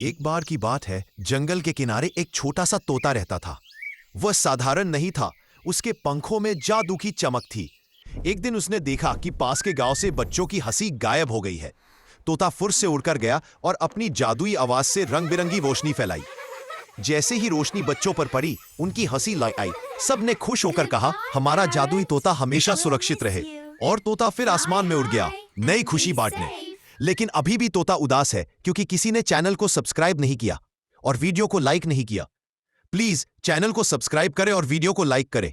एक बार की बात है, जंगल के किनारे एक छोटा सा तोता रहता था। वह साधारण नहीं था, उसके पंखों में जादू की चमक थी। एक दिन उसने देखा कि पास के गांव से बच्चों की हंसी गायब हो गई है। तोता फुर्र से उड़कर गया और अपनी जादुई आवाज से रंग बिरंगी रोशनी फैलाई। जैसे ही रोशनी बच्चों पर पड़ी, उनकी हंसी आई। सबने खुश होकर कहा, हमारा जादुई तोता हमेशा सुरक्षित रहे। और तोता फिर आसमान में उड़ गया, नई खुशी बांटने। लेकिन अभी भी तोता उदास है, क्योंकि किसी ने चैनल को सब्सक्राइब नहीं किया और वीडियो को लाइक नहीं किया। प्लीज चैनल को सब्सक्राइब करें और वीडियो को लाइक करें।